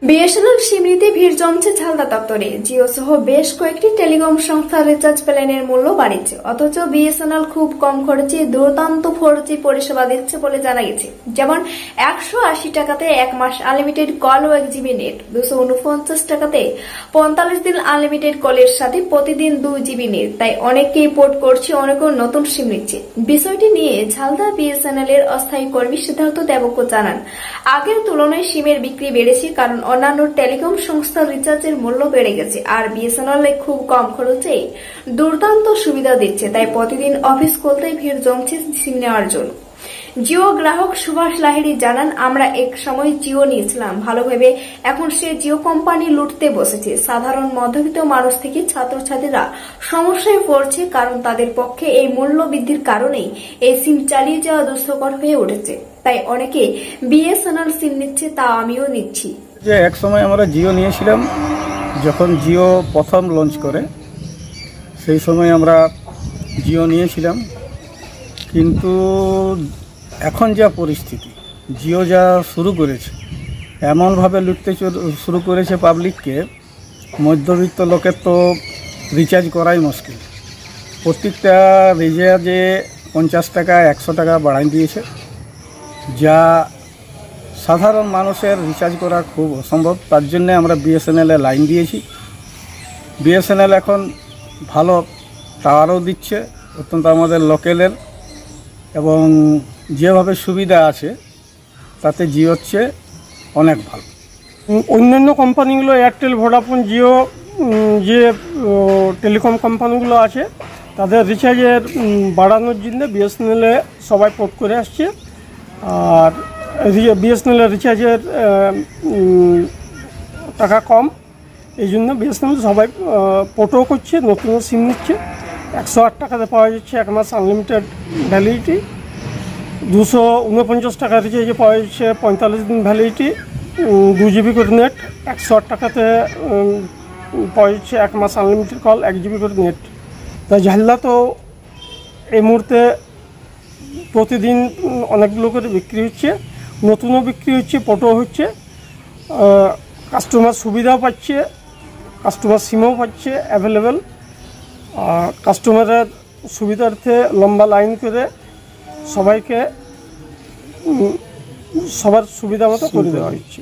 BSNL সিম নিতে ভিড় জমছে ঝালদা দপ্তরে। জিও সহ বেশ কয়েকটি টেলিকম সংস্থার রিচার্জ প্ল্যানের মূল্য বাড়িয়েছে, অথচ বিএসএনএল খুব কম খরচে দুর্দান্ত 4G পরিষেবা দিচ্ছে বলে জানা গেছে। যেমন 180 টাকাতে 1 মাস আনলিমিটেড কল ও 1 GB নেট, 249 টাকাতে 45 দিন আনলিমিটেড কলের সাথে প্রতিদিন 2 GB নেট। তাই অনেকেই পোর্ট করছে, অনেকেও নতুন সিম নিচ্ছে। বিষয়টি নিয়ে ঝালদা বিএসএনএল এর অস্থায়ী কর্মী সিদ্ধার্থ দেবজ্ঞ জানান, আগের তুলনায় সিমের বিক্রি বেড়েছে, কারণ অন্যান্য টেলিকম সংস্থার রিচার্জের মূল্য বেড়ে গেছে, আর বিএসএনএল খুব কম খরচে দুর্দান্ত সুবিধা দিচ্ছে। তাই প্রতিদিন অফিস খুলতেই ভিড় জমছে সিম নেওয়ার জন্য। জিও গ্রাহক সুভাষ লাহিড়ী জানান, আমরা এক সময় জিও নিয়েছিলাম ভালো ভেবে, এখন সে জিও কোম্পানি লুটতে বসেছে। সাধারণ মধ্যবিত্ত মানুষ থেকে ছাত্রছাত্রীরা সমস্যায় পড়ছে, কারণ তাদের পক্ষে এই মূল্য বৃদ্ধির কারণেই এই সিম চালিয়ে যাওয়া দুষ্কর হয়ে উঠেছে। তাই অনেকে বিএসএনএল সিম নিচ্ছে, তা আমিও নিচ্ছি। যে এক সময় আমরা জিও নিয়েছিলাম, যখন জিও প্রথম লঞ্চ করে সেই সময় আমরা জিও নিয়েছিলাম, কিন্তু এখন যা পরিস্থিতি, জিও যা শুরু করেছে, এমনভাবে লুটতে শুরু করেছে পাবলিককে, মধ্যবিত্ত লোকের তো রিচার্জ করাই মুশকিল। প্রত্যেকটা রিচার্জে 50 টাকা 100 টাকা বাড়াই দিয়েছে, যা সাধারণ মানুষের রিচার্জ করা খুব অসম্ভব। তার জন্য আমরা বিএসএনএলে লাইন দিয়েছি। বিএসএনএল এখন ভালো টাওয়ারও দিচ্ছে, অত্যন্ত আমাদের লোকেলের, এবং যেভাবে সুবিধা আছে তাতে জিওর চেয়ে অনেক ভালো। অন্যান্য কোম্পানিগুলো এয়ারটেল, ভোডাফোন, জিও, যে টেলিকম কোম্পানিগুলো আছে তাদের রিচার্জের বাড়ানোর জন্য বিএসএনএলে সবাই পোর্ট করে আসছে। আর বিএসএনএলের রিচার্জের টাকা কম, এই জন্য বিএসএনএল সবাই পোর্টও করছে, নতুন সিম নিচ্ছে। 108 টাকাতে পাওয়া যাচ্ছে 1 মাস আনলিমিটেড ভ্যালিডিটি, 249 টাকা রিচার্জে পাওয়া যাচ্ছে 45 দিন ভ্যালিডিটি, 2 GB করে নেট। 108 টাকাতে পাওয়া যাচ্ছে 1 মাস আনলিমিটেড কল, 1 GB করে নেট। তাই ঝালদা তো এই মুহূর্তে প্রতিদিন অনেকগুলো করে বিক্রি হচ্ছে, নতুনও বিক্রি হচ্ছে, পোর্টও হচ্ছে। কাস্টমার সুবিধাও পাচ্ছে, কাস্টমার সিমও পাচ্ছে অ্যাভেলেবেল। কাস্টমারের সুবিধার্থে লম্বা লাইন করে সবাইকে সবার সুবিধা মতো করে দেওয়া হচ্ছে।